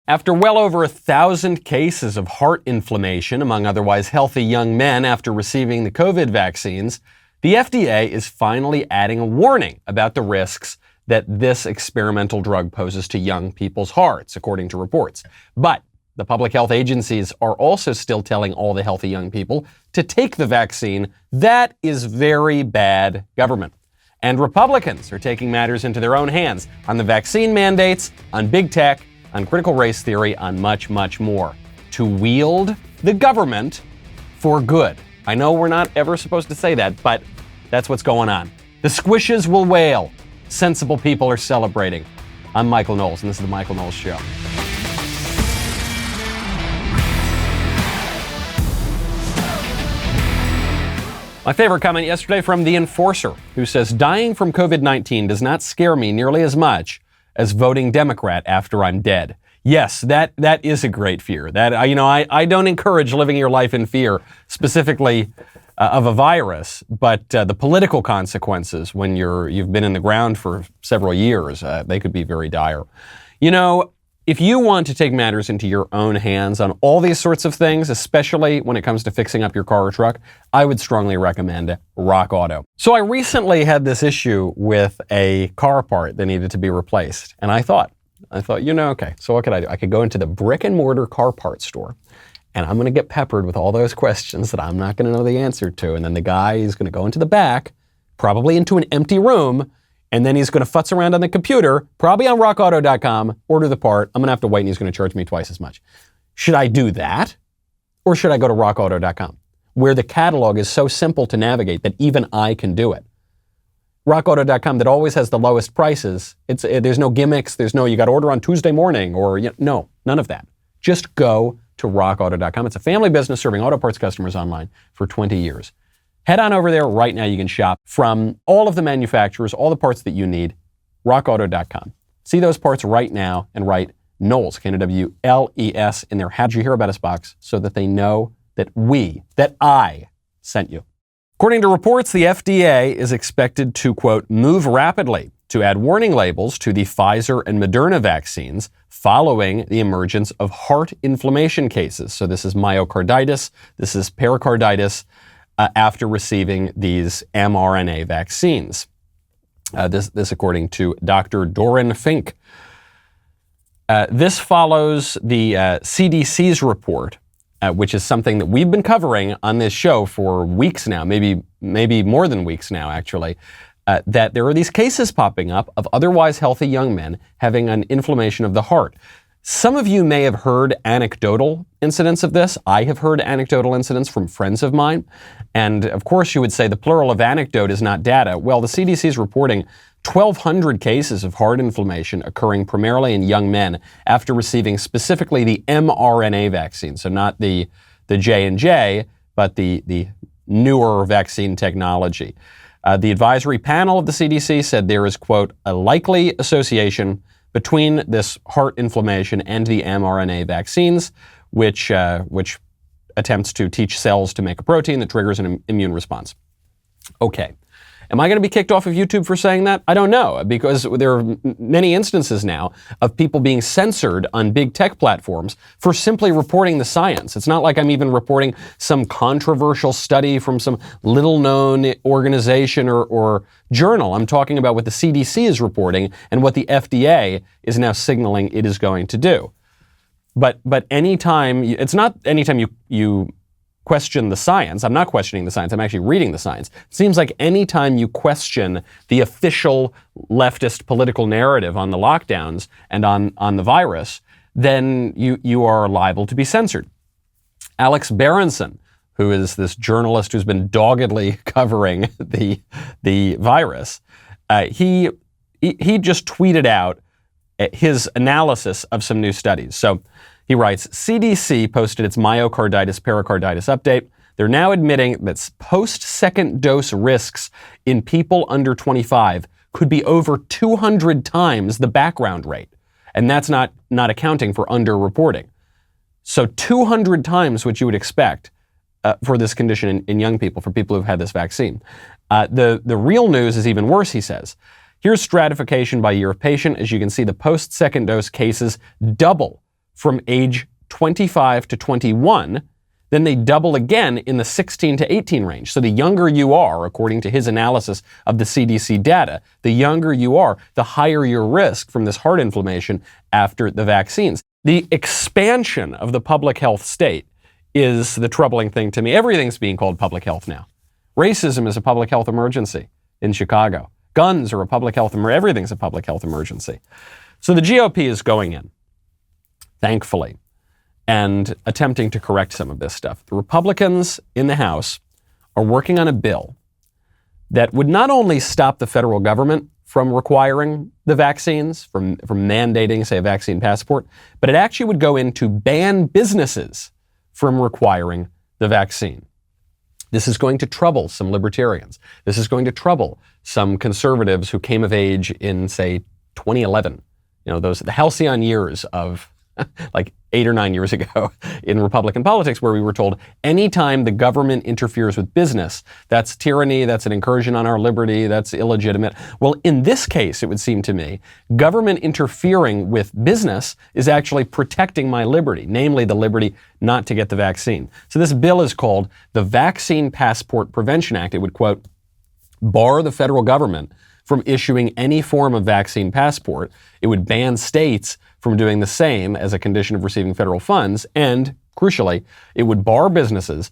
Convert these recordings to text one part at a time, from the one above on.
After well over 1,000 cases of heart inflammation among otherwise healthy young men after receiving the COVID vaccines, the FDA is finally adding a warning about the risks that this experimental drug poses to young people's hearts, according to reports. But the public health agencies are also still telling all the healthy young people to take the vaccine. That is very bad government. And Republicans are taking matters into their own hands on the vaccine mandates, on big tech, on critical race theory, on much, much more, to wield the government for good. I know we're not ever supposed to say that, but that's what's going on. The squishes will wail. Sensible people are celebrating. I'm Michael Knowles, and this is The Michael Knowles Show. My favorite comment yesterday from The Enforcer, who says, dying from COVID-19 does not scare me nearly as much as voting Democrat after I'm dead. Yes, that is a great fear. I don't encourage living your life in fear, specifically of a virus, but the political consequences when you've been in the ground for several years, they could be very dire. You know, if you want to take matters into your own hands on all these sorts of things, especially when it comes to fixing up your car or truck, I would strongly recommend RockAuto. So I recently had this issue with a car part that needed to be replaced. And I thought, okay, so what could I do? I could go into the brick and mortar car parts store, and I'm going to get peppered with all those questions that I'm not going to know the answer to. And then the guy is going to go into the back, probably into an empty room, and then he's going to futz around on the computer, probably on rockauto.com, order the part. I'm going to have to wait, and he's going to charge me twice as much. Should I do that? Or should I go to rockauto.com, where the catalog is so simple to navigate that even I can do it? rockauto.com, that always has the lowest prices. There's no gimmicks. There's no, you got to order on Tuesday morning, or no, none of that. Just go to rockauto.com. It's a family business serving auto parts customers online for 20 years. Head on over there right now. You can shop from all of the manufacturers, all the parts that you need, rockauto.com. See those parts right now and write Knowles, Knowles, in their How'd You Hear About Us box so that they know that I sent you. According to reports, the FDA is expected to, quote, move rapidly to add warning labels to the Pfizer and Moderna vaccines following the emergence of heart inflammation cases. So this is myocarditis, this is pericarditis, after receiving these mRNA vaccines. This according to Dr. Doran Fink. This follows the CDC's report, which is something that we've been covering on this show for weeks now, maybe more than weeks now, actually, that there are these cases popping up of otherwise healthy young men having an inflammation of the heart. Some of you may have heard anecdotal incidents of this. I have heard anecdotal incidents from friends of mine. And of course, you would say the plural of anecdote is not data. Well, the CDC is reporting 1,200 cases of heart inflammation occurring primarily in young men after receiving specifically the mRNA vaccine. So not the J&J, but the newer vaccine technology. The advisory panel of the CDC said there is, quote, a likely association between this heart inflammation and the mRNA vaccines, which attempts to teach cells to make a protein that triggers an immune response. Okay. Am I going to be kicked off of YouTube for saying that? I don't know, because there are many instances now of people being censored on big tech platforms for simply reporting the science. It's not like I'm even reporting some controversial study from some little-known organization or journal. I'm talking about what the CDC is reporting and what the FDA is now signaling it is going to do. But anytime, it's not anytime you question the science. I'm not questioning the science. I'm actually reading the science. It seems like any time you question the official leftist political narrative on the lockdowns and on the virus, then you are liable to be censored. Alex Berenson, who is this journalist who's been doggedly covering the virus, he just tweeted out his analysis of some new studies. So he writes, CDC posted its myocarditis pericarditis update. They're now admitting that post-second dose risks in people under 25 could be over 200 times the background rate. And that's not accounting for underreporting. So 200 times what you would expect for this condition in young people, for people who've had this vaccine. The real news is even worse, he says. Here's stratification by year of patient. As you can see, the post-second dose cases double from age 25 to 21, then they double again in the 16 to 18 range. So the younger you are, according to his analysis of the CDC data, the younger you are, the higher your risk from this heart inflammation after the vaccines. The expansion of the public health state is the troubling thing to me. Everything's being called public health now. Racism is a public health emergency in Chicago. Guns are a public health emergency. Everything's a public health emergency. So the GOP is going in, thankfully, and attempting to correct some of this stuff. The Republicans in the House are working on a bill that would not only stop the federal government from requiring the vaccines, from mandating, say, a vaccine passport, but it actually would go in to ban businesses from requiring the vaccine. This is going to trouble some libertarians. This is going to trouble some conservatives who came of age in, say, 2011. You know, the halcyon years of like 8 or 9 years ago in Republican politics, where we were told anytime the government interferes with business, that's tyranny, that's an incursion on our liberty, that's illegitimate. Well, in this case, it would seem to me, government interfering with business is actually protecting my liberty, namely the liberty not to get the vaccine. So this bill is called the Vaccine Passport Prevention Act. It would, quote, bar the federal government from issuing any form of vaccine passport. It would ban states from doing the same as a condition of receiving federal funds. And, crucially, it would bar businesses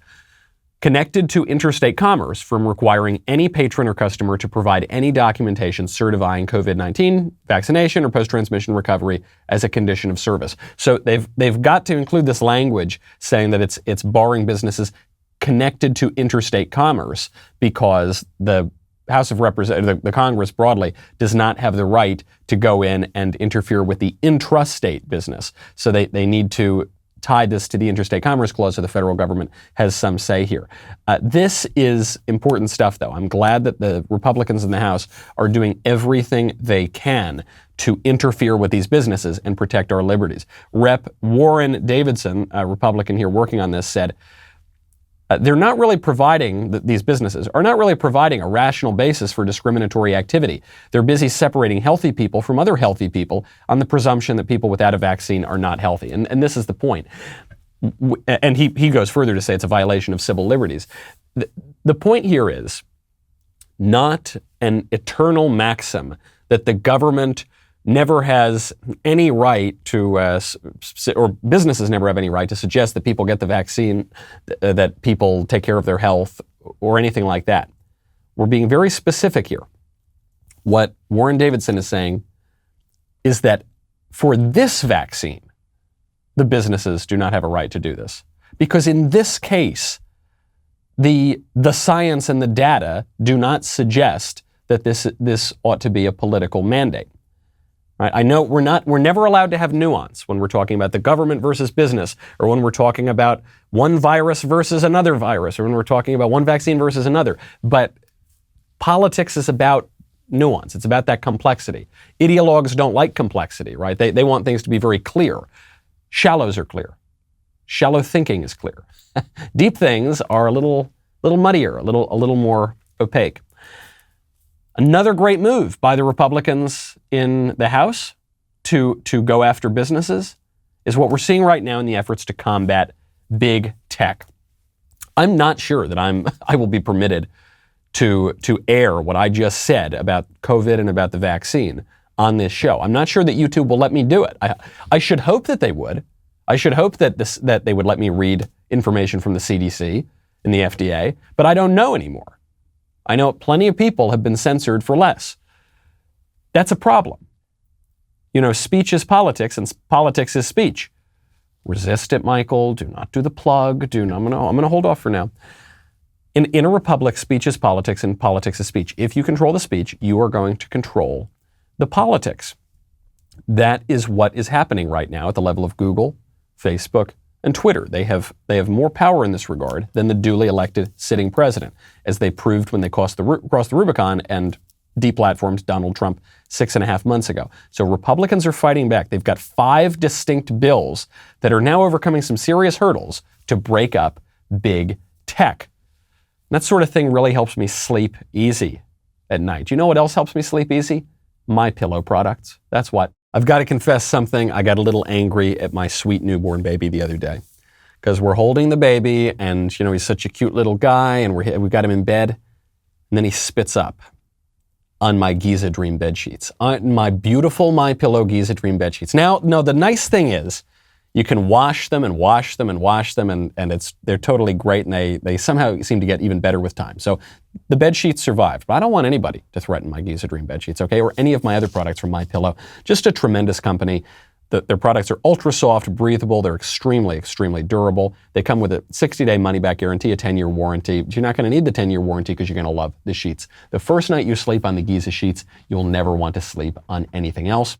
connected to interstate commerce from requiring any patron or customer to provide any documentation certifying COVID-19 vaccination or post-transmission recovery as a condition of service. So they've got to include this language saying that it's barring businesses connected to interstate commerce because the House of Representatives, the Congress broadly, does not have the right to go in and interfere with the intrastate business. So they need to tie this to the Interstate Commerce Clause so the federal government has some say here. This is important stuff, though. I'm glad that the Republicans in the House are doing everything they can to interfere with these businesses and protect our liberties. Rep. Warren Davidson, a Republican here working on this, said, they're not really providing, these businesses are not really providing a rational basis for discriminatory activity. They're busy separating healthy people from other healthy people on the presumption that people without a vaccine are not healthy. And this is the point. And he goes further to say it's a violation of civil liberties. The point here is not an eternal maxim that the government never has any right to, or businesses never have any right to suggest that people get the vaccine, that people take care of their health, or anything like that. We're being very specific here. What Warren Davidson is saying is that for this vaccine, the businesses do not have a right to do this. Because in this case, the science and the data do not suggest that this ought to be a political mandate. Right? I know we're never allowed to have nuance when we're talking about the government versus business, or when we're talking about one virus versus another virus, or when we're talking about one vaccine versus another. But politics is about nuance. It's about that complexity. Ideologues don't like complexity, right? They want things to be very clear. Shallows are clear. Shallow thinking is clear. Deep things are a little muddier, a little more opaque. Another great move by the Republicans in the House to go after businesses is what we're seeing right now in the efforts to combat big tech. I'm not sure that I will be permitted to air what I just said about COVID and about the vaccine on this show. I'm not sure that YouTube will let me do it. I should hope that they would. I should hope that they would let me read information from the CDC and the FDA, but I don't know anymore. I know plenty of people have been censored for less. That's a problem. You know, speech is politics and politics is speech. Resist it, Michael. Do not do the plug. I'm gonna hold off for now. In a republic, speech is politics and politics is speech. If you control the speech, you are going to control the politics. That is what is happening right now at the level of Google, Facebook, and Twitter. They have more power in this regard than the duly elected sitting president, as they proved when they crossed the Rubicon and deplatformed Donald Trump 6.5 months ago. So Republicans are fighting back. They've got 5 distinct bills that are now overcoming some serious hurdles to break up big tech. And that sort of thing really helps me sleep easy at night. You know what else helps me sleep easy? MyPillow products. That's what. I've got to confess something. I got a little angry at my sweet newborn baby the other day because we're holding the baby and, he's such a cute little guy and we got him in bed and then he spits up on my Giza Dream bed sheets, on my beautiful MyPillow Giza Dream bed sheets. Now, no, the nice thing is you can wash them and wash them and wash them and they're totally great and they somehow seem to get even better with time. So the bed sheets survived, but I don't want anybody to threaten my Giza Dream bed sheets, okay, or any of my other products from MyPillow. Just a tremendous company. Their products are ultra soft, breathable. They're extremely, extremely durable. They come with a 60-day money-back guarantee, a 10-year warranty. But you're not going to need the 10-year warranty because you're going to love the sheets. The first night you sleep on the Giza sheets, you'll never want to sleep on anything else.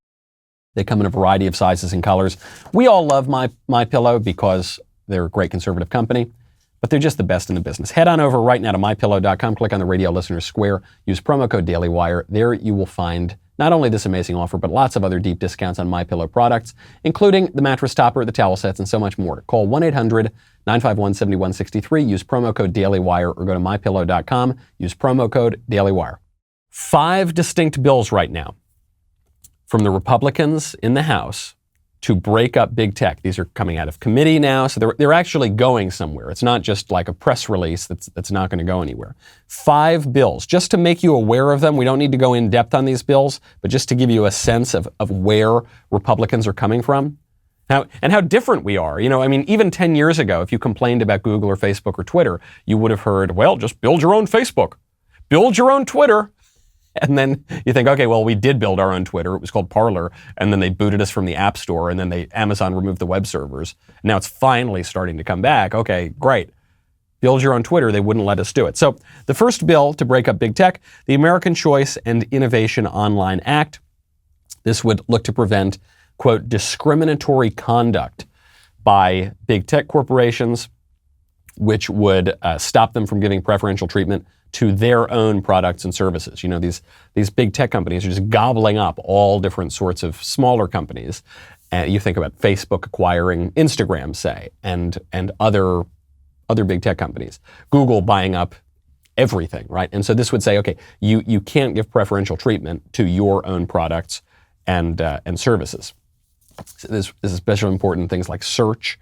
They come in a variety of sizes and colors. We all love MyPillow because they're a great conservative company, but they're just the best in the business. Head on over right now to MyPillow.com, click on the Radio Listener Square, use promo code DailyWire. There you will find not only this amazing offer, but lots of other deep discounts on MyPillow products, including the mattress topper, the towel sets, and so much more. Call 1-800-951-7163, use promo code DailyWire, or go to MyPillow.com, use promo code DailyWire. 5 distinct bills right now from the Republicans in the House to break up big tech. These are coming out of committee now, so they're actually going somewhere. It's not just like a press release that's not going to go anywhere. 5 bills, just to make you aware of them. We don't need to go in depth on these bills, but just to give you a sense of where Republicans are coming from. And how different we are. Even 10 years ago, if you complained about Google or Facebook or Twitter, you would have heard, well, just build your own Facebook, build your own Twitter. And then you think, okay, well, we did build our own Twitter. It was called Parler. And then they booted us from the App Store. And then Amazon removed the web servers. Now it's finally starting to come back. Okay, great. Build your own Twitter. They wouldn't let us do it. So the first bill to break up big tech, the American Choice and Innovation Online Act. This would look to prevent, quote, discriminatory conduct by big tech corporations, which would stop them from giving preferential treatment to their own products and services. These big tech companies are just gobbling up all different sorts of smaller companies. You think about Facebook acquiring Instagram, say, and other big tech companies. Google buying up everything, right? And so this would say, okay, you can't give preferential treatment to your own products and services. So this is especially important in things like search.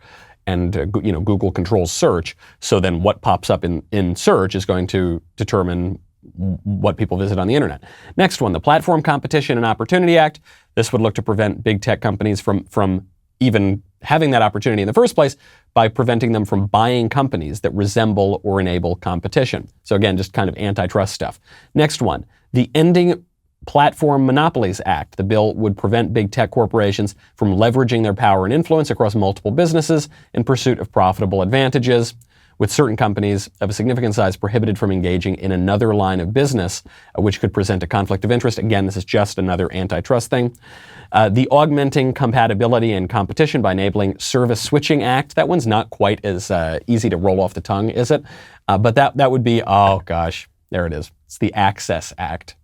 And Google controls search, so then what pops up in search is going to determine what people visit on the internet. Next one, the Platform Competition and Opportunity Act. This would look to prevent big tech companies from even having that opportunity in the first place by preventing them from buying companies that resemble or enable competition. So again, just kind of antitrust stuff. Next one, the Ending Platform Monopolies Act. The bill would prevent big tech corporations from leveraging their power and influence across multiple businesses in pursuit of profitable advantages, with certain companies of a significant size prohibited from engaging in another line of business, which could present a conflict of interest. Again, this is just another antitrust thing. The Augmenting Compatibility and Competition by Enabling Service Switching Act. That one's not quite as easy to roll off the tongue, is it? But that would be, oh gosh, there it is. It's the Access Act.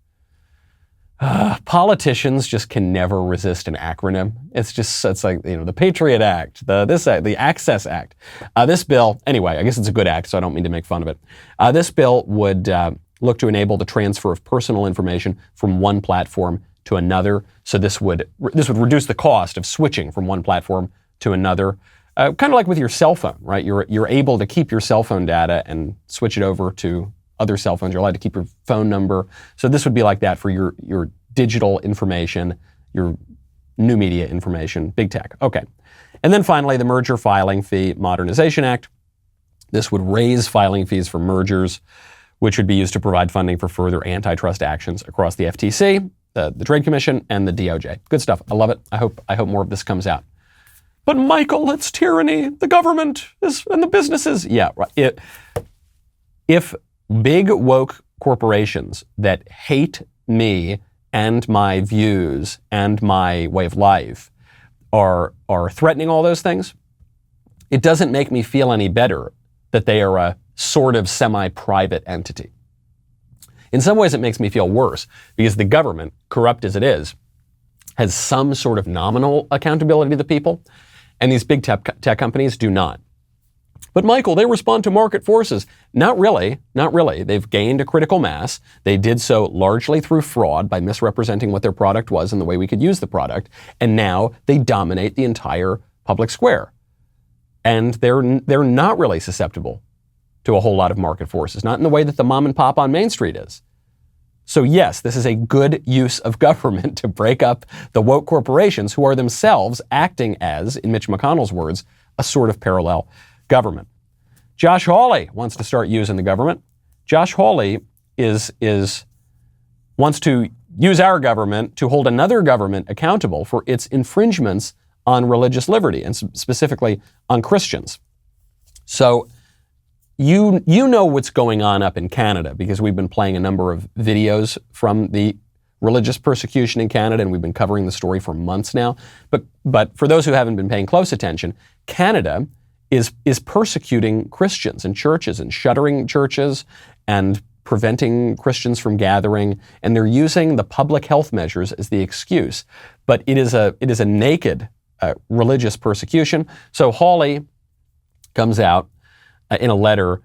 Politicians just can never resist an acronym. It's like, the Patriot Act, the Access Act. This bill, anyway, I guess it's a good act, so I don't mean to make fun of it. This bill would look to enable the transfer of personal information from one platform to another. So this would reduce the cost of switching from one platform to another. Kind of like with your cell phone, right? You're able to keep your cell phone data and switch it over to other cell phones. You're allowed to keep your phone number. So this would be like that for your digital information, your new media information, big tech. Okay. And then finally, the Merger Filing Fee Modernization Act. This would raise filing fees for mergers, which would be used to provide funding for further antitrust actions across the FTC, the Trade Commission, and the DOJ. Good stuff. I love it. I hope more of this comes out. But Michael, it's tyranny. The government and the businesses. Yeah, right. If big woke corporations that hate me and my views and my way of life are threatening all those things, it doesn't make me feel any better that they are a sort of semi-private entity. In some ways, it makes me feel worse because the government, corrupt as it is, has some sort of nominal accountability to the people, and these big tech companies do not. But Michael, they respond to market forces. Not really, not really. They've gained a critical mass. They did so largely through fraud by misrepresenting what their product was and the way we could use the product. And now they dominate the entire public square. And they're not really susceptible to a whole lot of market forces, not in the way that the mom and pop on Main Street is. So yes, this is a good use of government to break up the woke corporations who are themselves acting as, in Mitch McConnell's words, a sort of parallel government. Josh Hawley wants to start using the government. Josh Hawley wants to use our government to hold another government accountable for its infringements on religious liberty, and specifically on Christians. So you know what's going on up in Canada, because we've been playing a number of videos from the religious persecution in Canada, and we've been covering the story for months now. But for those who haven't been paying close attention, Canada is persecuting Christians and churches and shuttering churches and preventing Christians from gathering, and they're using the public health measures as the excuse. But it is a naked religious persecution. So Hawley comes out in a letter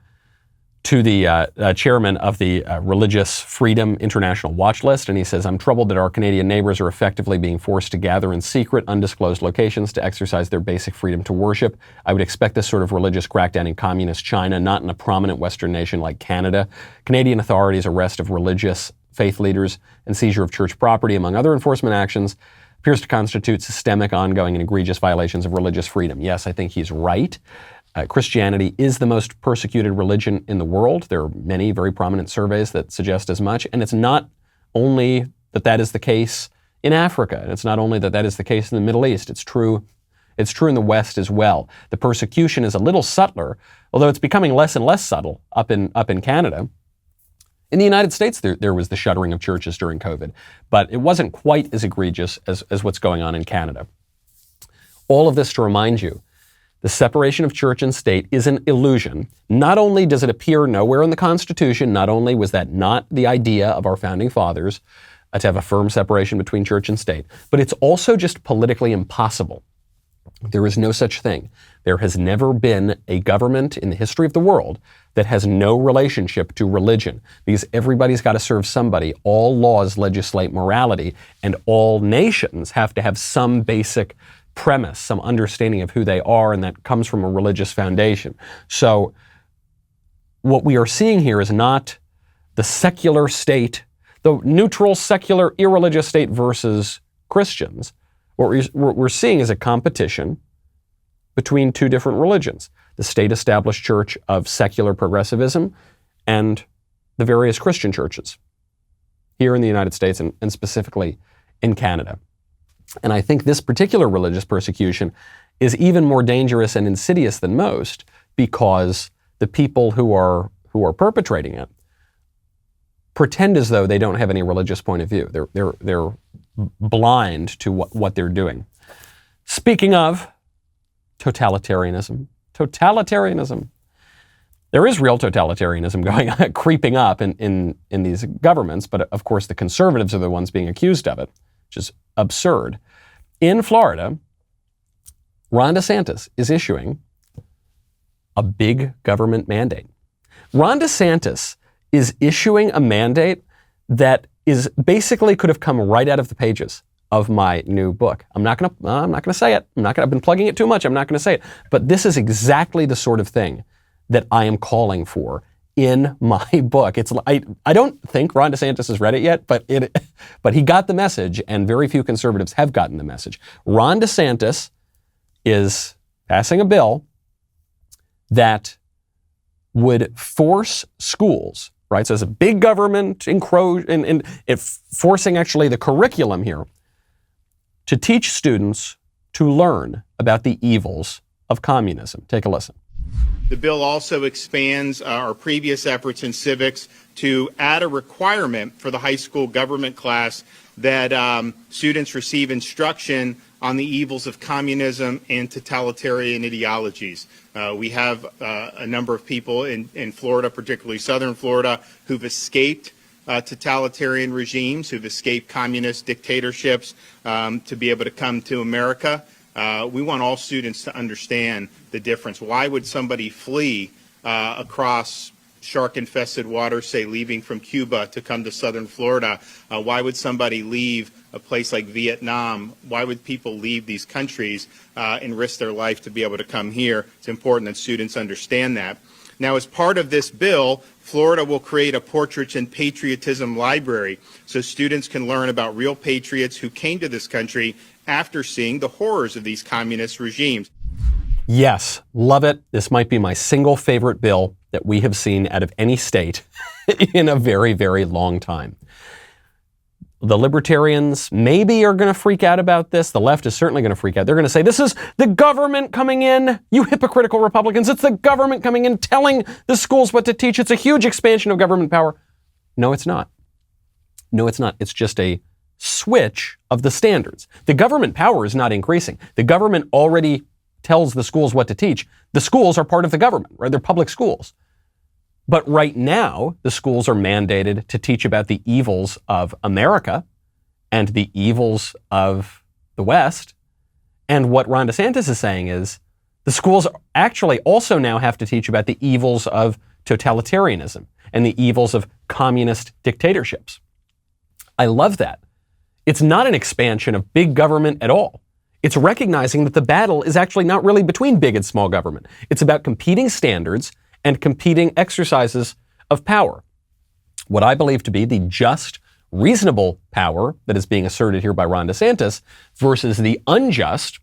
to the chairman of the Religious Freedom International Watch List, and he says, "I'm troubled that our Canadian neighbors are effectively being forced to gather in secret, undisclosed locations to exercise their basic freedom to worship. I would expect this sort of religious crackdown in communist China, not in a prominent Western nation like Canada. Canadian authorities' arrest of religious faith leaders and seizure of church property, among other enforcement actions, appears to constitute systemic, ongoing, and egregious violations of religious freedom." Yes, I think he's right. Christianity is the most persecuted religion in the world. There are many very prominent surveys that suggest as much. And it's not only that is the case in Africa. And it's not only that is the case in the Middle East. It's true in the West as well. The persecution is a little subtler, although it's becoming less and less subtle up in Canada. In the United States, there was the shuttering of churches during COVID, but it wasn't quite as egregious as what's going on in Canada. All of this to remind you, the separation of church and state is an illusion. Not only does it appear nowhere in the Constitution, not only was that not the idea of our founding fathers to have a firm separation between church and state, but it's also just politically impossible. There is no such thing. There has never been a government in the history of the world that has no relationship to religion, because everybody's got to serve somebody. All laws legislate morality, and all nations have to have some basic premise, some understanding of who they are, and that comes from a religious foundation. So what we are seeing here is not the secular state, the neutral, secular, irreligious state versus Christians. What we're seeing is a competition between two different religions, the state-established church of secular progressivism and the various Christian churches here in the United States and specifically in Canada. And I think this particular religious persecution is even more dangerous and insidious than most, because the people who are perpetrating it pretend as though they don't have any religious point of view. They're blind to what they're doing. Speaking of totalitarianism, there is real totalitarianism going on, creeping up in these governments, but of course the conservatives are the ones being accused of it, which is absurd. In Florida, Ron DeSantis is issuing a big government mandate. Ron DeSantis is issuing a mandate that is basically could have come right out of the pages of my new book. I'm not going to say it. I've been plugging it too much. I'm not going to say it. But this is exactly the sort of thing that I am calling for in my book. I don't think Ron DeSantis has read it yet, but he got the message, and very few conservatives have gotten the message. Ron DeSantis is passing a bill that would force schools, right? So it's a big government forcing actually the curriculum here to teach students to learn about the evils of communism. Take a listen. The bill also expands our previous efforts in civics to add a requirement for the high school government class that students receive instruction on the evils of communism and totalitarian ideologies. We have a number of people in Florida, particularly southern Florida, who've escaped totalitarian regimes, who've escaped communist dictatorships to be able to come to America. We want all students to understand the difference. Why would somebody flee across shark-infested waters, say leaving from Cuba to come to southern Florida? Why would somebody leave a place like Vietnam? Why would people leave these countries and risk their life to be able to come here? It's important that students understand that. Now, as part of this bill, Florida will create a Portraits and Patriotism library so students can learn about real patriots who came to this country after seeing the horrors of these communist regimes. Yes, love it. This might be my single favorite bill that we have seen out of any state in a very, very long time. The libertarians maybe are going to freak out about this. The left is certainly going to freak out. They're going to say, this is the government coming in. You hypocritical Republicans. It's the government coming in telling the schools what to teach. It's a huge expansion of government power. No, it's not. No, it's not. It's just a switch of the standards. The government power is not increasing. The government already tells the schools what to teach. The schools are part of the government, right? They're public schools. But right now, the schools are mandated to teach about the evils of America and the evils of the West. And what Ron DeSantis is saying is the schools actually also now have to teach about the evils of totalitarianism and the evils of communist dictatorships. I love that. It's not an expansion of big government at all. It's recognizing that the battle is actually not really between big and small government. It's about competing standards and competing exercises of power. What I believe to be the just, reasonable power that is being asserted here by Ron DeSantis versus the unjust,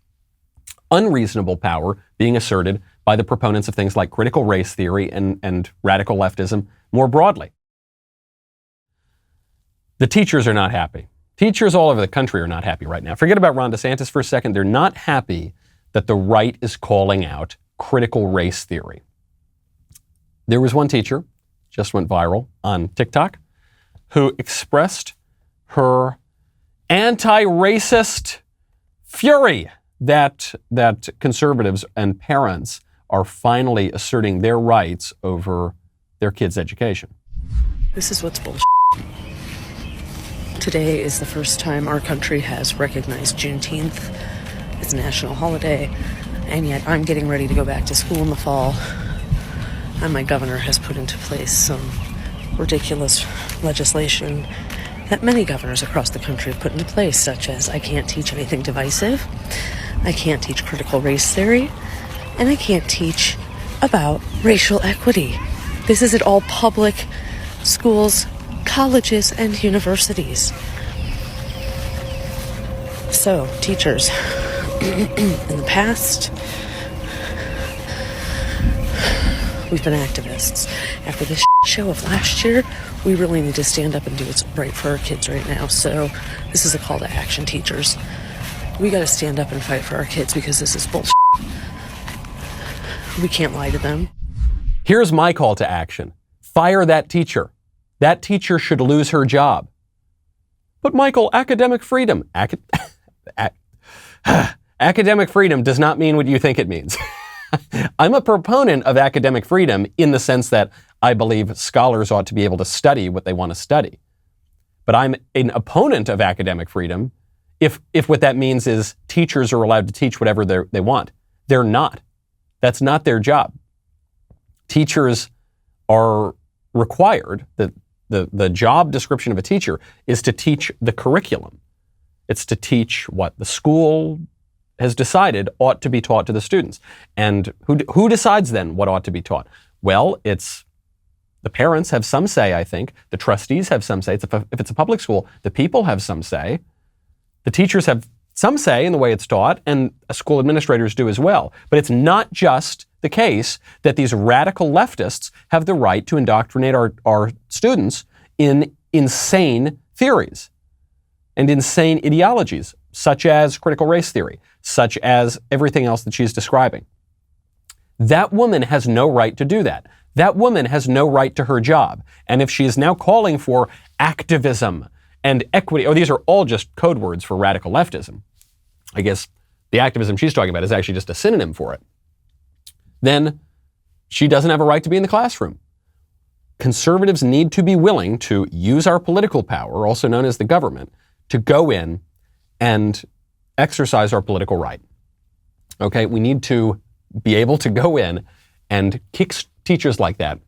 unreasonable power being asserted by the proponents of things like critical race theory and radical leftism more broadly. The teachers are not happy. Teachers all over the country are not happy right now. Forget about Ron DeSantis for a second. They're not happy that the right is calling out critical race theory. There was one teacher, just went viral on TikTok, who expressed her anti-racist fury that conservatives and parents are finally asserting their rights over their kids' education. This is what's bullshit. Today is the first time our country has recognized Juneteenth. It's a national holiday, and yet I'm getting ready to go back to school in the fall. And my governor has put into place some ridiculous legislation that many governors across the country have put into place, such as I can't teach anything divisive, I can't teach critical race theory, and I can't teach about racial equity. This is at all public schools, colleges, and universities. So, teachers, in the past, we've been activists. After this show of last year, we really need to stand up and do what's right for our kids right now. So this is a call to action, teachers. We got to stand up and fight for our kids because this is bullshit. We can't lie to them. Here's my call to action. Fire that teacher. That teacher should lose her job. But Michael, academic freedom. Academic freedom does not mean what you think it means. I'm a proponent of academic freedom in the sense that I believe scholars ought to be able to study what they want to study. But I'm an opponent of academic freedom if what that means is teachers are allowed to teach whatever they want. They're not. That's not their job. Teachers are required, the job description of a teacher is to teach the curriculum. It's to teach what the school has decided ought to be taught to the students. And who decides then what ought to be taught? Well, it's the parents have some say, I think. The trustees have some say. If it's a public school, the people have some say. The teachers have some say in the way it's taught, and school administrators do as well. But it's not just the case that these radical leftists have the right to indoctrinate our students in insane theories and insane ideologies, such as critical race theory, such as everything else that she's describing. That woman has no right to do that. That woman has no right to her job. And if she is now calling for activism and equity, these are all just code words for radical leftism. I guess the activism she's talking about is actually just a synonym for it. Then she doesn't have a right to be in the classroom. Conservatives need to be willing to use our political power, also known as the government, to go in and exercise our political right. Okay, we need to be able to go in and kick teachers like that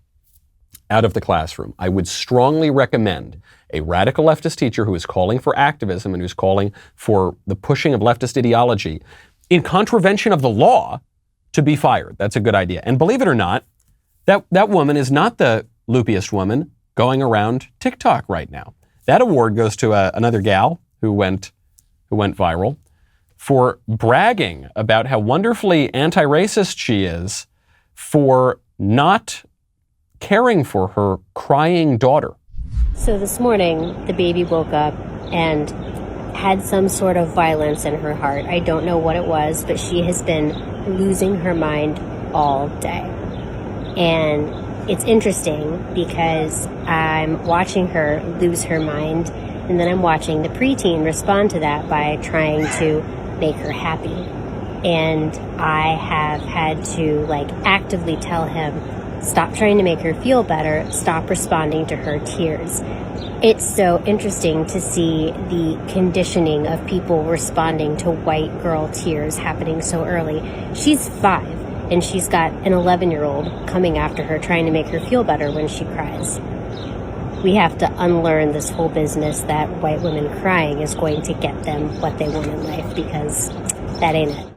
out of the classroom. I would strongly recommend a radical leftist teacher who is calling for activism and who's calling for the pushing of leftist ideology in contravention of the law to be fired. That's a good idea. And believe it or not, that woman is not the loopiest woman going around TikTok right now. That award goes to another gal who went viral for bragging about how wonderfully anti-racist she is for not caring for her crying daughter. So this morning, the baby woke up and had some sort of violence in her heart. I don't know what it was, but she has been losing her mind all day. And it's interesting because I'm watching her lose her mind, and then I'm watching the preteen respond to that by trying to make her happy. And I have had to actively tell him, stop trying to make her feel better, stop responding to her tears. It's so interesting to see the conditioning of people responding to white girl tears happening so early. She's 5, and she's got an 11-year-old coming after her trying to make her feel better when she cries. We have to unlearn this whole business that white women crying is going to get them what they want in life, because that ain't it.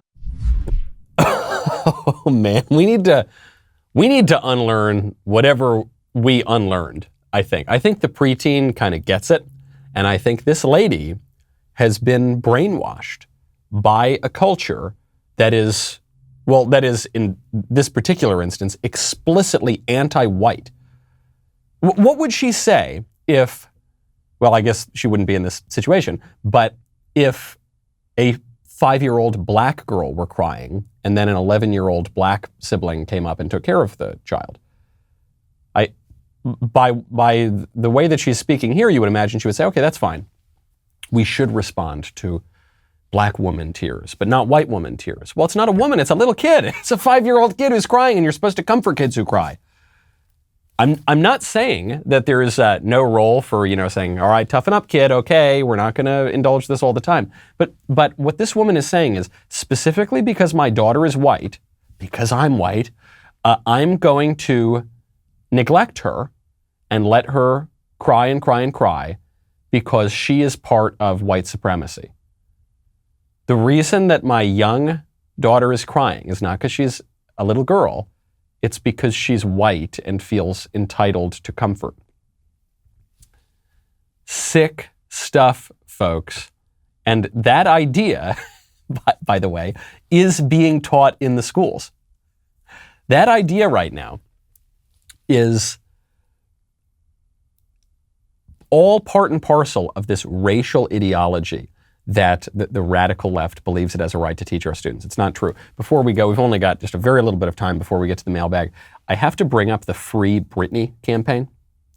Oh man, we need to unlearn whatever we unlearned, I think. I think the preteen kind of gets it, and I think this lady has been brainwashed by a culture that is in this particular instance explicitly anti-white. What would she say if, well, I guess she wouldn't be in this situation, but if a 5-year-old black girl were crying and then an 11-year-old black sibling came up and took care of the child? By the way that she's speaking here, you would imagine she would say, okay, that's fine. We should respond to black woman tears, but not white woman tears. Well, it's not a woman, it's a little kid. It's a 5-year-old kid who's crying, and you're supposed to comfort kids who cry. I'm not saying that there is no role for, saying, all right, toughen up, kid, okay, we're not going to indulge this all the time. But what this woman is saying is, specifically because my daughter is white, because I'm white, I'm going to neglect her and let her cry and cry and cry because she is part of white supremacy. The reason that my young daughter is crying is not because she's a little girl. It's because she's white and feels entitled to comfort. Sick stuff, folks. And that idea, by the way, is being taught in the schools. That idea right now is all part and parcel of this racial ideology that the radical left believes it has a right to teach our students. It's not true. Before we go, we've only got just a very little bit of time before we get to the mailbag. I have to bring up the Free Britney campaign.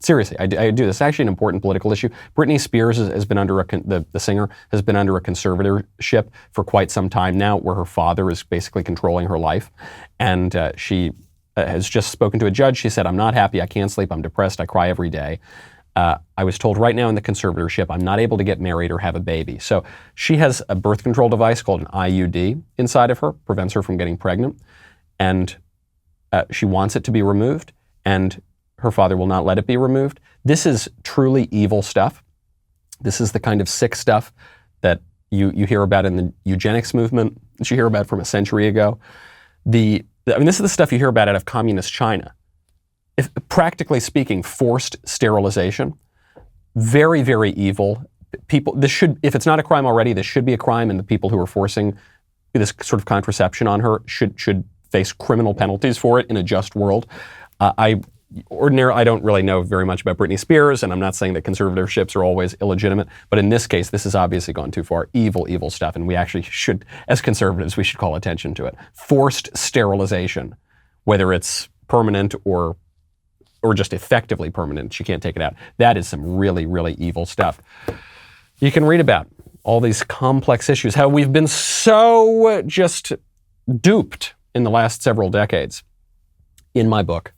Seriously, I do this. It's actually an important political issue. Britney Spears has been under the singer has been under a conservatorship for quite some time now, where her father is basically controlling her life. And she has just spoken to a judge. She said, I'm not happy, I can't sleep, I'm depressed, I cry every day. I was told right now in the conservatorship I'm not able to get married or have a baby. So she has a birth control device called an IUD inside of her, prevents her from getting pregnant. And she wants it to be removed, and her father will not let it be removed. This is truly evil stuff. This is the kind of sick stuff that you hear about in the eugenics movement, that you hear about from a century ago. This is the stuff you hear about out of communist China. If, practically speaking, forced sterilization, very, very evil. If it's not a crime already, this should be a crime, and the people who are forcing this sort of contraception on her should face criminal penalties for it in a just world. I don't really know very much about Britney Spears, and I'm not saying that conservatorships are always illegitimate, but in this case, this has obviously gone too far. Evil, evil stuff, and we actually should, as conservatives, we should call attention to it. Forced sterilization, whether it's permanent or just effectively permanent, she can't take it out. That is some really, really evil stuff. You can read about all these complex issues, how we've been so just duped in the last several decades in my book.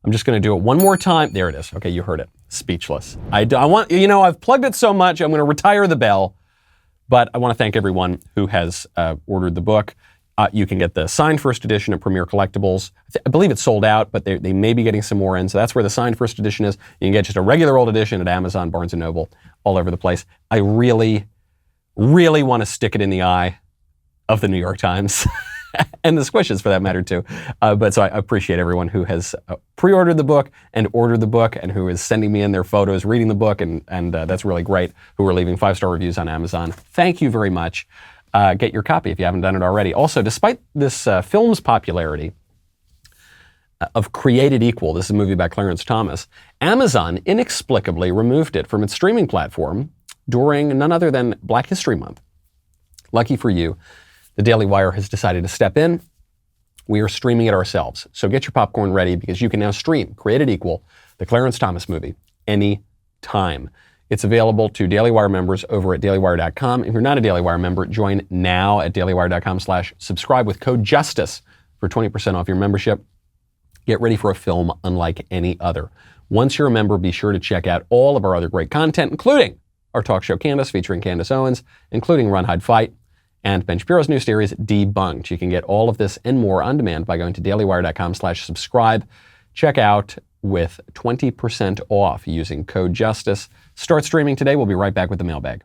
I'm just going to do it one more time. There it is. Okay, you heard it. Speechless. I want, I've plugged it so much, I'm going to retire the bell, but I want to thank everyone who has ordered the book. You can get the signed first edition at Premier Collectibles. I believe it's sold out, but they may be getting some more in. So that's where the signed first edition is. You can get just a regular old edition at Amazon, Barnes & Noble, all over the place. I really, really want to stick it in the eye of the New York Times and the Squishes for that matter too. So I appreciate everyone who has pre-ordered the book and ordered the book and who is sending me in their photos reading the book. And that's really great, who are leaving 5-star reviews on Amazon. Thank you very much. Get your copy if you haven't done it already. Also, despite this film's popularity of Created Equal, this is a movie by Clarence Thomas, Amazon inexplicably removed it from its streaming platform during none other than Black History Month. Lucky for you, the Daily Wire has decided to step in. We are streaming it ourselves. So get your popcorn ready because you can now stream Created Equal, the Clarence Thomas movie, any time. It's available to Daily Wire members over at dailywire.com. If you're not a Daily Wire member, join now at dailywire.com/subscribe with code JUSTICE for 20% off your membership. Get ready for a film unlike any other. Once you're a member, be sure to check out all of our other great content, including our talk show Candace featuring Candace Owens, including Run, Hide, Fight, and Ben Shapiro's new series, Debunked. You can get all of this and more on demand by going to dailywire.com/subscribe. Check out with 20% off using code JUSTICE. Start streaming today. We'll be right back with the mailbag.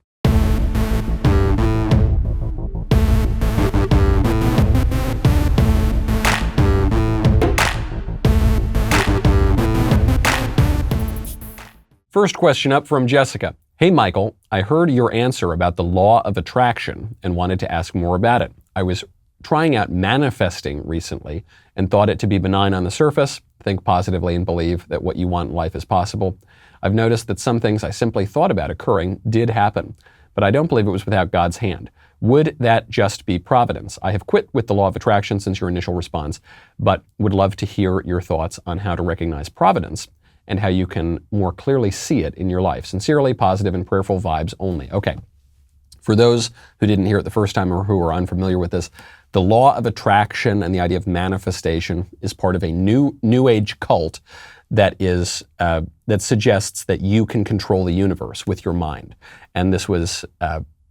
First question up from Jessica. Hey, Michael, I heard your answer about the law of attraction and wanted to ask more about it. I was trying out manifesting recently and thought it to be benign on the surface. Think positively and believe that what you want in life is possible. I've noticed that some things I simply thought about occurring did happen, but I don't believe it was without God's hand. Would that just be providence? I have quit with the law of attraction since your initial response, but would love to hear your thoughts on how to recognize providence and how you can more clearly see it in your life. Sincerely, positive and prayerful vibes only. Okay. For those who didn't hear it the first time or who are unfamiliar with this, the law of attraction and the idea of manifestation is part of a new age cult that suggests that you can control the universe with your mind. And this was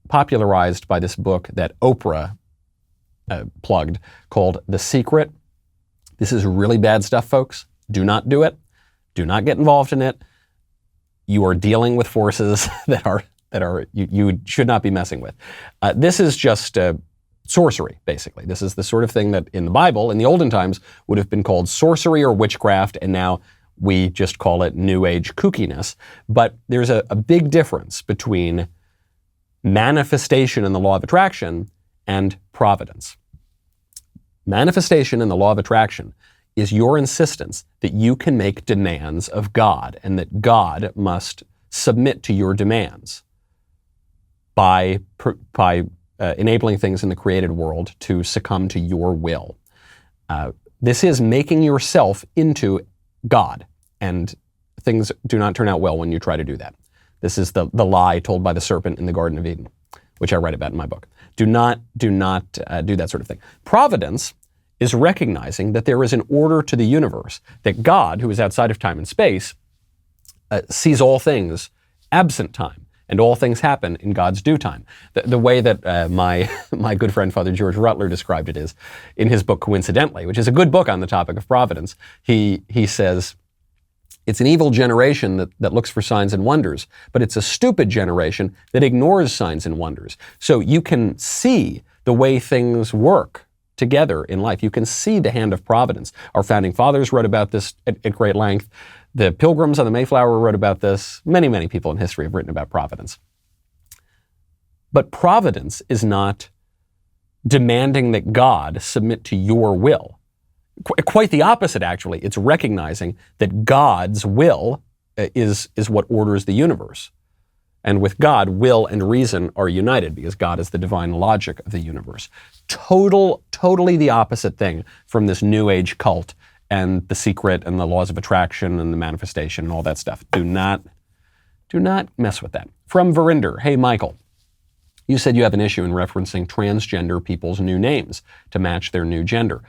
popularized by this book that Oprah plugged called The Secret. This is really bad stuff, folks. Do not do it. Do not get involved in it. You are dealing with forces that you should not be messing with. This is just sorcery, basically. This is the sort of thing that in the Bible, in the olden times, would have been called sorcery or witchcraft, and now we just call it New Age kookiness. But there's a big difference between manifestation and the law of attraction and providence. Manifestation and the law of attraction is your insistence that you can make demands of God and that God must submit to your demands by enabling things in the created world to succumb to your will. This is making yourself into God, and things do not turn out well when you try to do that. This is the lie told by the serpent in the Garden of Eden, which I write about in my book. Do not do that sort of thing. Providence is recognizing that there is an order to the universe, that God, who is outside of time and space, sees all things absent time, and all things happen in God's due time. The way that my good friend Father George Rutler described it is, in his book Coincidentally, which is a good book on the topic of providence, he says, it's an evil generation that looks for signs and wonders, but it's a stupid generation that ignores signs and wonders. So you can see the way things work together in life. You can see the hand of providence. Our founding fathers wrote about this at great length. The Pilgrims on the Mayflower wrote about this. Many, many people in history have written about providence. But providence is not demanding that God submit to your will. Quite the opposite, actually. It's recognizing that God's will is what orders the universe. And with God, will and reason are united because God is the divine logic of the universe. Totally the opposite thing from this New Age cult and The Secret and the laws of attraction and the manifestation and all that stuff. Do not mess with that. From Verinder, hey Michael, you said you have an issue in referencing transgender people's new names to match their new gender,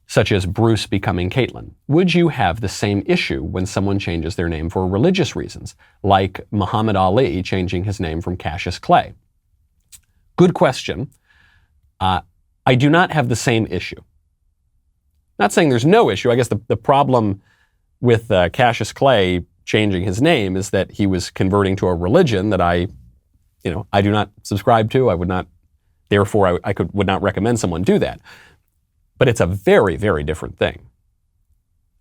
such as Bruce becoming Caitlin. Would you have the same issue when someone changes their name for religious reasons, like Muhammad Ali changing his name from Cassius Clay? Good question. I do not have the same issue. Not saying there's no issue. I guess the problem with Cassius Clay changing his name is that he was converting to a religion that I do not subscribe to. I would not, therefore, would not recommend someone do that. But it's a very, very different thing.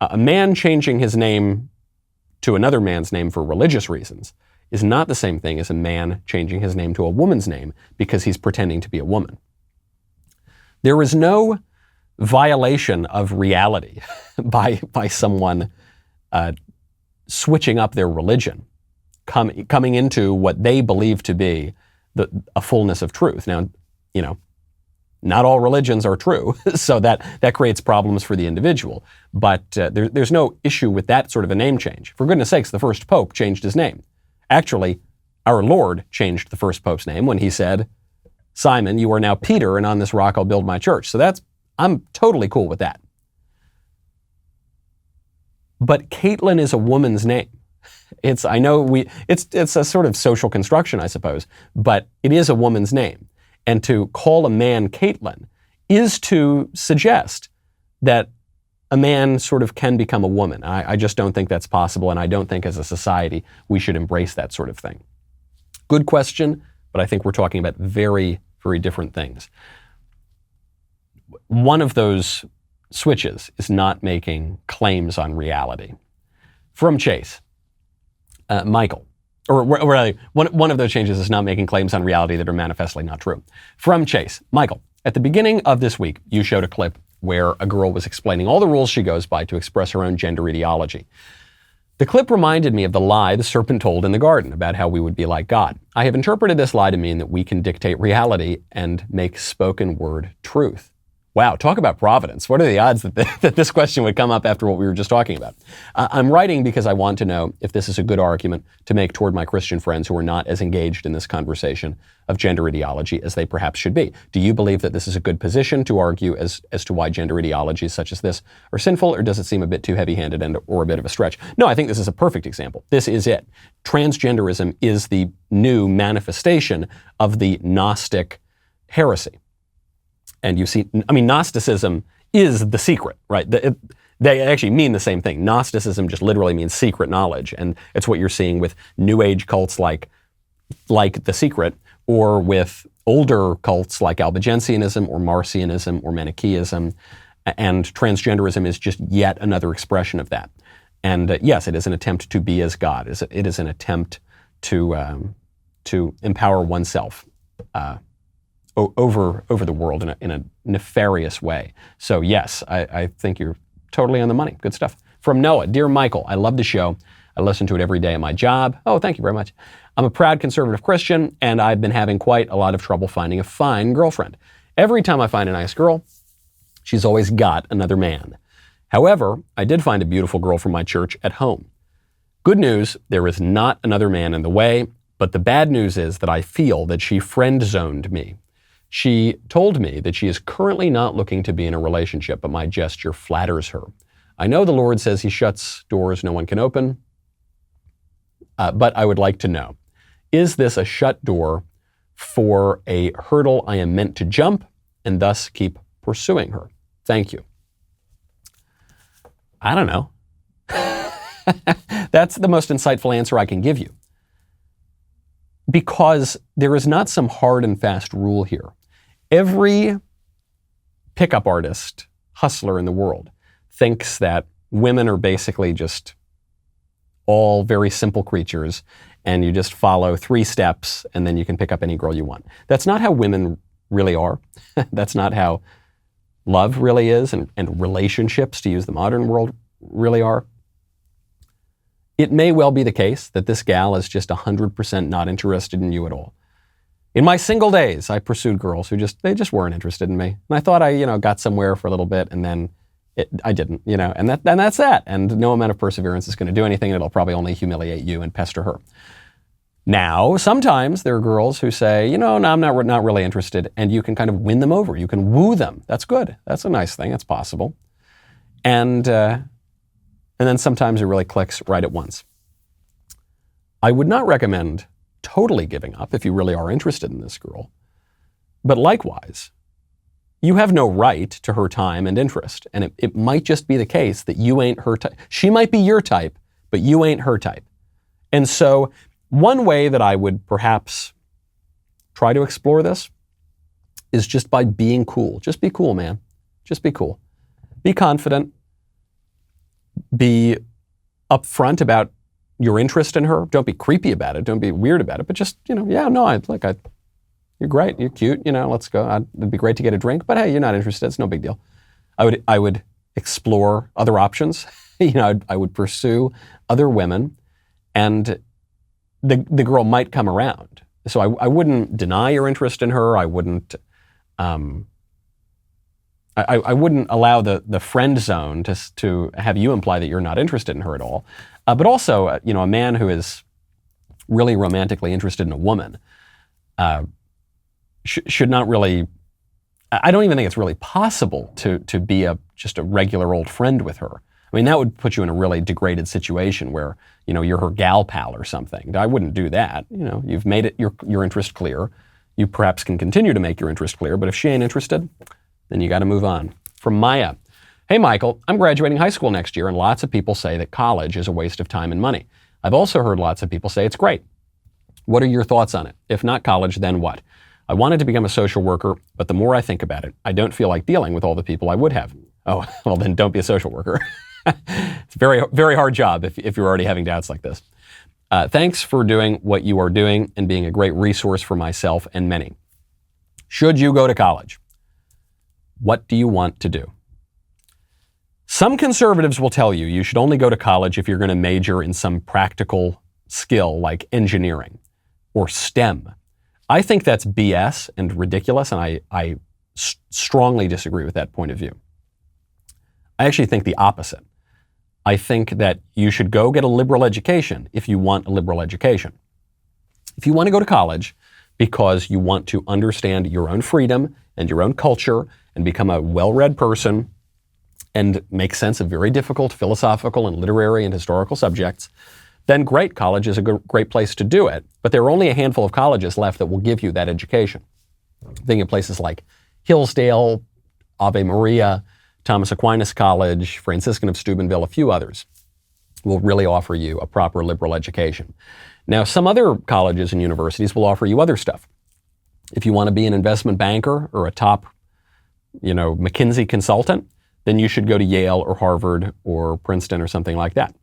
A man changing his name to another man's name for religious reasons is not the same thing as a man changing his name to a woman's name because he's pretending to be a woman. There is no violation of reality by someone switching up their religion, coming into what they believe to be a fullness of truth. Now, not all religions are true, so that creates problems for the individual. But there's no issue with that sort of a name change. For goodness sakes, the first pope changed his name. Actually, our Lord changed the first pope's name when he said, "Simon, you are now Peter, and on this rock I'll build my church." So I'm totally cool with that. But Caitlin is a woman's name. It's a sort of social construction, I suppose, but it is a woman's name. And to call a man Caitlin is to suggest that a man sort of can become a woman. I just don't think that's possible, and I don't think as a society we should embrace that sort of thing. Good question, but I think we're talking about very, very different things. One of those switches is not making claims on reality. From Chase, Michael, or really, one of those changes is not making claims on reality that are manifestly not true. From Chase, Michael, at the beginning of this week, you showed a clip where a girl was explaining all the rules she goes by to express her own gender ideology. The clip reminded me of the lie the serpent told in the garden about how we would be like God. I have interpreted this lie to mean that we can dictate reality and make spoken word truth. Wow, talk about providence. What are the odds that this question would come up after what we were just talking about? I'm writing because I want to know if this is a good argument to make toward my Christian friends who are not as engaged in this conversation of gender ideology as they perhaps should be. Do you believe that this is a good position to argue as to why gender ideologies such as this are sinful, or does it seem a bit too heavy-handed or a bit of a stretch? No, I think this is a perfect example. This is it. Transgenderism is the new manifestation of the Gnostic heresy. And you see, Gnosticism is the secret, right? They actually mean the same thing. Gnosticism just literally means secret knowledge. And it's what you're seeing with New Age cults like The Secret, or with older cults like Albigensianism or Marcionism or Manichaeism. And transgenderism is just yet another expression of that. And yes, it is an attempt to be as God. It is an attempt to empower oneself over the world in a nefarious way. So yes, I think you're totally on the money. Good stuff. From Noah, dear Michael, I love the show. I listen to it every day at my job. Oh, thank you very much. I'm a proud conservative Christian, and I've been having quite a lot of trouble finding a fine girlfriend. Every time I find a nice girl, she's always got another man. However, I did find a beautiful girl from my church at home. Good news, there is not another man in the way, but the bad news is that I feel that she friend-zoned me. She told me that she is currently not looking to be in a relationship, but my gesture flatters her. I know the Lord says he shuts doors no one can open, but I would like to know, is this a shut door for a hurdle I am meant to jump and thus keep pursuing her? Thank you. I don't know. That's the most insightful answer I can give you. Because there is not some hard and fast rule here. Every pickup artist, hustler in the world thinks that women are basically just all very simple creatures, and you just follow 3 steps and then you can pick up any girl you want. That's not how women really are. That's not how love really is, and relationships, to use the modern world, really are. It may well be the case that this gal is just 100% not interested in you at all. In my single days, I pursued girls who they just weren't interested in me. And I thought I, got somewhere for a little bit, and then I didn't, and that's that. And no amount of perseverance is going to do anything. It'll probably only humiliate you and pester her. Now, sometimes there are girls who say, no, I'm not really interested, and you can kind of win them over. You can woo them. That's good. That's a nice thing. That's possible. And then sometimes it really clicks right at once. I would not recommend totally giving up if you really are interested in this girl. But likewise, you have no right to her time and interest. And it might just be the case that you ain't her type. She might be your type, but you ain't her type. And so one way that I would perhaps try to explore this is just by being cool. Just be cool, man. Just be cool. Be confident. Be upfront about your interest in her. Don't be creepy about it. Don't be weird about it. But just, you're great. You're cute. Let's go. It'd be great to get a drink. But hey, you're not interested. It's no big deal. I would explore other options. I would pursue other women, and the girl might come around. So I wouldn't deny your interest in her. I wouldn't. I wouldn't allow the friend zone to have you imply that you're not interested in her at all. But also, a man who is really romantically interested in a woman should not really. I don't even think it's really possible to be just a regular old friend with her. I mean, that would put you in a really degraded situation where you're her gal pal or something. I wouldn't do that. You've made it your interest clear. You perhaps can continue to make your interest clear, but if she ain't interested, then you got to move on. From Maya. Hey, Michael, I'm graduating high school next year, and lots of people say that college is a waste of time and money. I've also heard lots of people say it's great. What are your thoughts on it? If not college, then what? I wanted to become a social worker, but the more I think about it, I don't feel like dealing with all the people I would have. Oh, well, then don't be a social worker. It's a very, very hard job if you're already having doubts like this. Thanks for doing what you are doing and being a great resource for myself and many. Should you go to college? What do you want to do? Some conservatives will tell you should only go to college if you're going to major in some practical skill like engineering or STEM. I think that's BS and ridiculous, and I strongly disagree with that point of view. I actually think the opposite. I think that you should go get a liberal education if you want a liberal education. If you want to go to college because you want to understand your own freedom and your own culture and become a well-read person and make sense of very difficult philosophical and literary and historical subjects, then great, college is a great place to do it. But there are only a handful of colleges left that will give you that education. Thinking of places like Hillsdale, Ave Maria, Thomas Aquinas College, Franciscan of Steubenville, a few others will really offer you a proper liberal education. Now, some other colleges and universities will offer you other stuff. If you want to be an investment banker or a top, McKinsey consultant, then you should go to Yale or Harvard or Princeton or something like that.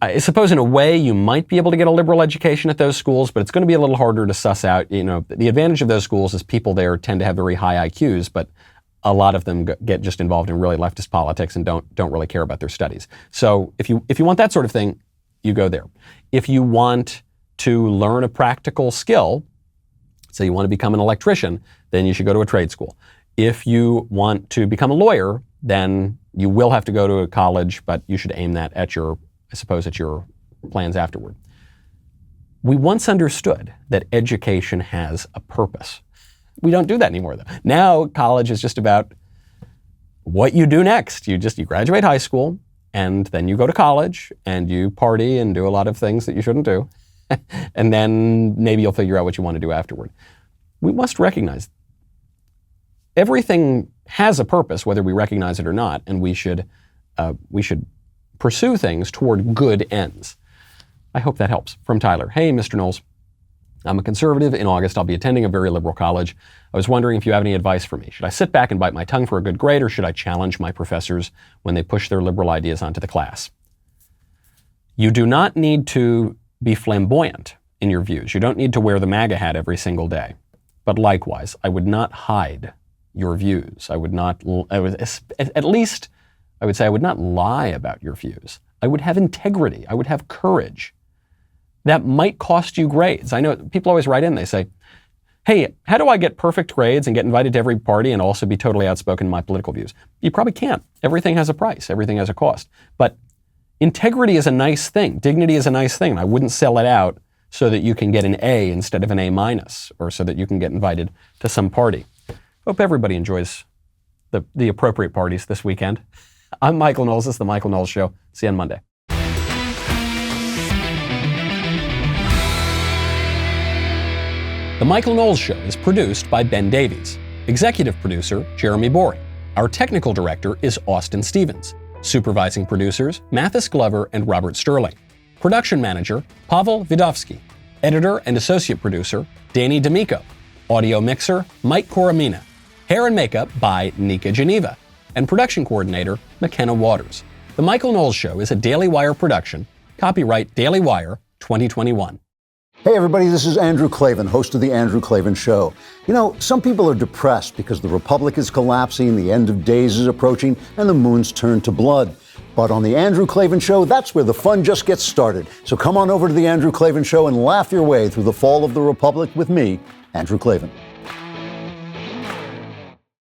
I suppose in a way you might be able to get a liberal education at those schools, but it's going to be a little harder to suss out. The advantage of those schools is people there tend to have very high IQs, but a lot of them get just involved in really leftist politics and don't really care about their studies. So if you want that sort of thing, you go there. If you want to learn a practical skill, say you want to become an electrician, then you should go to a trade school. If you want to become a lawyer, then you will have to go to a college, but you should aim that at your plans afterward. We once understood that education has a purpose. We don't do that anymore, though. Now college is just about what you do next. You graduate high school, and then you go to college, and you party and do a lot of things that you shouldn't do. And then maybe you'll figure out what you want to do afterward. We must recognize everything has a purpose, whether we recognize it or not, and we should pursue things toward good ends. I hope that helps. From Tyler. Hey, Mr. Knowles. I'm a conservative. In August, I'll be attending a very liberal college. I was wondering if you have any advice for me. Should I sit back and bite my tongue for a good grade, or should I challenge my professors when they push their liberal ideas onto the class? You do not need to be flamboyant in your views. You don't need to wear the MAGA hat every single day. But likewise, I would not hide your views. I would not lie about your views. I would have integrity. I would have courage. That might cost you grades. I know people always write in, they say, hey, how do I get perfect grades and get invited to every party and also be totally outspoken in my political views? You probably can't. Everything has a price. Everything has a cost. But integrity is a nice thing. Dignity is a nice thing. I wouldn't sell it out so that you can get an A instead of an A-, or so that you can get invited to some party. Hope everybody enjoys the appropriate parties this weekend. I'm Michael Knowles. This is The Michael Knowles Show. See you on Monday. The Michael Knowles Show is produced by Ben Davies. Executive producer, Jeremy Boring. Our technical director is Austin Stevens. Supervising producers, Mathis Glover and Robert Sterling. Production manager, Pavel Vidovsky. Editor and associate producer, Danny D'Amico. Audio mixer, Mike Coromina. Hair and makeup by Nika Geneva. And production coordinator, McKenna Waters. The Michael Knowles Show is a Daily Wire production. Copyright Daily Wire 2021. Hey everybody, this is Andrew Klavan, host of The Andrew Klavan Show. You know, some people are depressed because the republic is collapsing, the end of days is approaching, and the moon's turned to blood. But on The Andrew Klavan Show, that's where the fun just gets started. So come on over to The Andrew Klavan Show and laugh your way through the fall of the republic with me, Andrew Klavan.